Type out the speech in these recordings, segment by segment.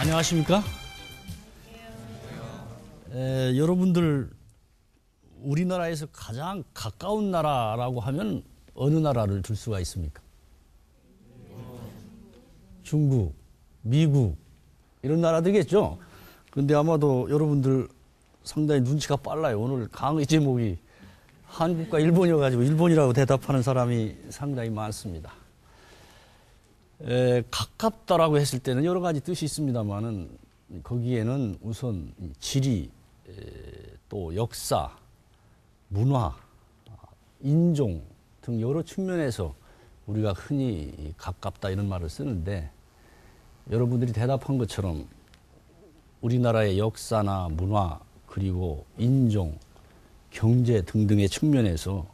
안녕하십니까? 여러분들 우리나라에서 가장 가까운 나라라고 하면 어느 나라를 들 수가 있습니까? 중국, 미국 이런 나라들이겠죠. 그런데 아마도 여러분들 상당히 눈치가 빨라요. 오늘 강의 제목이 한국과 일본이어가지고 일본이라고 대답하는 사람이 상당히 많습니다. 가깝다라고 했을 때는 여러 가지 뜻이 있습니다만은 거기에는 우선 지리, 또 역사, 문화, 인종 등 여러 측면에서 우리가 흔히 가깝다 이런 말을 쓰는데 여러분들이 대답한 것처럼 우리나라의 역사나 문화 그리고 인종, 경제 등등의 측면에서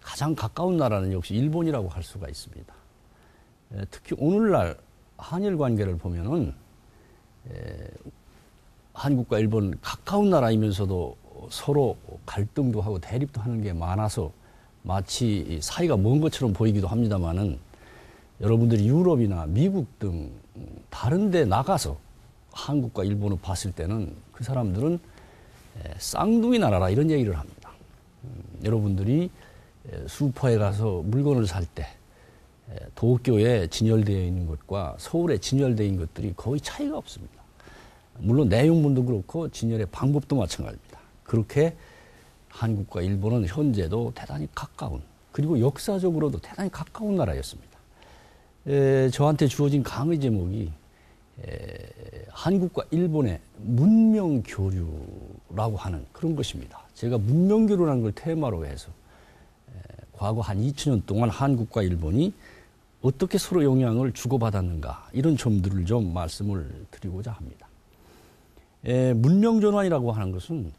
가장 가까운 나라는 역시 일본이라고 할 수가 있습니다. 특히 오늘날 한일 관계를 보면은 한국과 일본 가까운 나라이면서도 서로 갈등도 하고 대립도 하는 게 많아서 마치 사이가 먼 것처럼 보이기도 합니다만은 여러분들이 유럽이나 미국 등 다른 데 나가서 한국과 일본을 봤을 때는 그 사람들은 쌍둥이 나라라 이런 얘기를 합니다. 여러분들이 슈퍼에 가서 물건을 살 때 도쿄에 진열되어 있는 것과 서울에 진열되어 있는 것들이 거의 차이가 없습니다. 물론 내용물도 그렇고 진열의 방법도 마찬가지입니다. 그렇게 한국과 일본은 현재도 대단히 가까운 그리고 역사적으로도 대단히 가까운 나라였습니다. 저한테 주어진 강의 제목이 한국과 일본의 문명 교류라고 하는 그런 것입니다. 제가 문명 교류라는 걸 테마로 해서 과거 한 2000년 동안 한국과 일본이 어떻게 서로 영향을 주고받았는가 이런 점들을 좀 말씀을 드리고자 합니다. 문명 전환이라고 하는 것은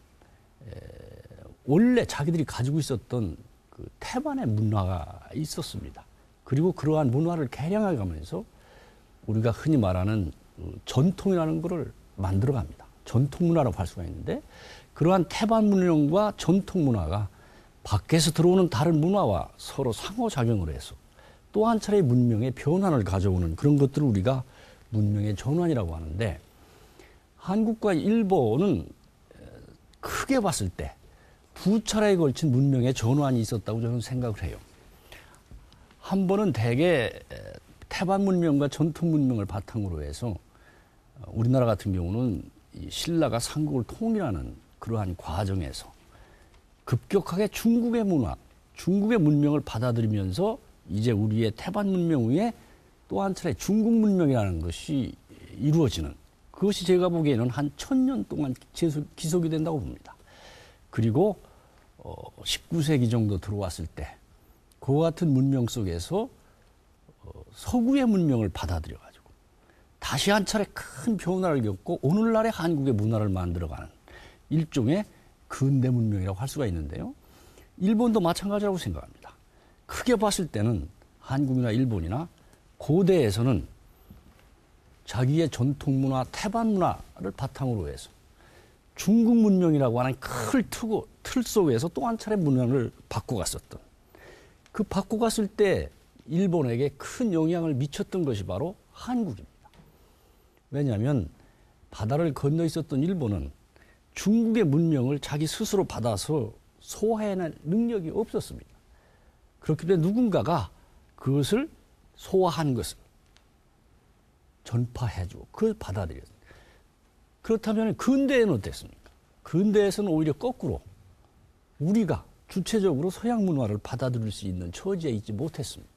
원래 자기들이 가지고 있었던 그 태반의 문화가 있었습니다. 그리고 그러한 문화를 개량해 가면서 우리가 흔히 말하는 전통이라는 것을 만들어갑니다. 전통 문화라고 할 수가 있는데 그러한 태반 문명과 전통 문화가 밖에서 들어오는 다른 문화와 서로 상호작용을 해서 또 한 차례의 문명의 변환을 가져오는 그런 것들을 우리가 문명의 전환이라고 하는데 한국과 일본은 크게 봤을 때 두 차례에 걸친 문명의 전환이 있었다고 저는 생각을 해요. 한 번은 대개 태반 문명과 전통 문명을 바탕으로 해서 우리나라 같은 경우는 신라가 삼국을 통일하는 그러한 과정에서 급격하게 중국의 문화, 중국의 문명을 받아들이면서 이제 우리의 태반 문명 위에 또 한 차례 중국 문명이라는 것이 이루어지는 그것이 제가 보기에는 한 1000년 동안 지속이 된다고 봅니다. 그리고 19세기 정도 들어왔을 때 그와 같은 문명 속에서 서구의 문명을 받아들여가지고 다시 한 차례 큰 변화를 겪고 오늘날의 한국의 문화를 만들어가는 일종의 근대 문명이라고 할 수가 있는데요. 일본도 마찬가지라고 생각합니다. 크게 봤을 때는 한국이나 일본이나 고대에서는 자기의 전통 문화, 태반 문화를 바탕으로 해서 중국 문명이라고 하는 큰 틀 속에서 또 한 차례 문명을 바꿔갔었던 그 바꿔갔을 때 일본에게 큰 영향을 미쳤던 것이 바로 한국입니다. 왜냐하면 바다를 건너 있었던 일본은 중국의 문명을 자기 스스로 받아서 소화해낼 능력이 없었습니다. 그렇기 때문에 누군가가 그것을 소화한 것을 전파해주고 그걸 받아들였습니다. 그렇다면 근대에는 어땠습니까? 근대에서는 오히려 거꾸로 우리가 주체적으로 서양 문화를 받아들일 수 있는 처지에 있지 못했습니다.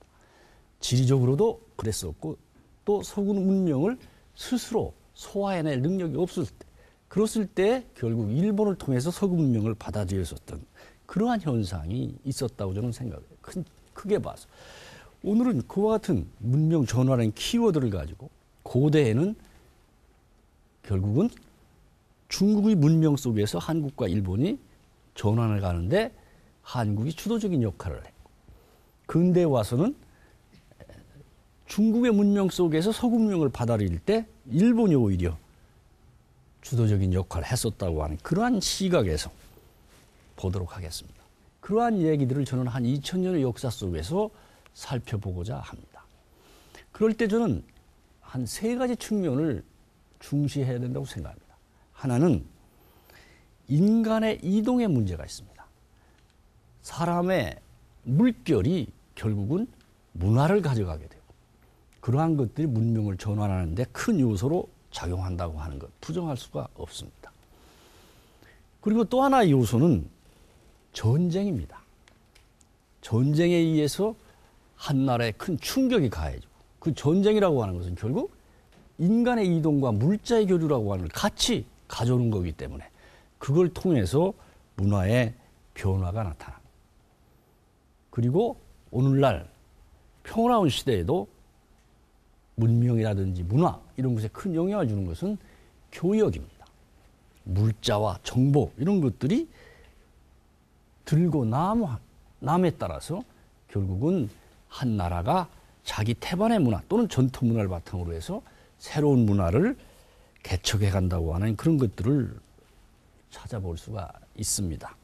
지리적으로도 그랬었고 또 서구 문명을 스스로 소화해낼 능력이 없을 때 그랬을 때 결국 일본을 통해서 서구 문명을 받아들였었던 그러한 현상이 있었다고 저는 생각해요. 크게 봐서. 오늘은 그와 같은 문명 전환의 키워드를 가지고 고대에는 결국은 중국의 문명 속에서 한국과 일본이 전환을 가는데 한국이 주도적인 역할을 했고 근대에 와서는 중국의 문명 속에서 서구 문명을 받아들일 때 일본이 오히려 주도적인 역할을 했었다고 하는 그러한 시각에서 보도록 하겠습니다. 그러한 얘기들을 저는 한 2000년의 역사 속에서 살펴보고자 합니다. 그럴 때 저는 한 세 가지 측면을 중시해야 된다고 생각합니다. 하나는 인간의 이동에 문제가 있습니다. 사람의 물결이 결국은 문화를 가져가게 되고 그러한 것들이 문명을 전환하는 데 큰 요소로 작용한다고 하는 것 부정할 수가 없습니다. 그리고 또 하나의 요소는 전쟁입니다. 전쟁에 의해서 한 나라에 큰 충격이 가해지고 그 전쟁이라고 하는 것은 결국 인간의 이동과 물자의 교류라고 하는 걸 같이 가져오는 거기 때문에 그걸 통해서 문화의 변화가 나타납니다. 그리고 오늘날 평화로운 시대에도 문명이라든지 문화 이런 것에 큰 영향을 주는 것은 교역입니다. 물자와 정보 이런 것들이 들고 남에 따라서 결국은 한 나라가 자기 태반의 문화 또는 전통 문화를 바탕으로 해서 새로운 문화를 개척해 간다고 하는 그런 것들을 찾아볼 수가 있습니다.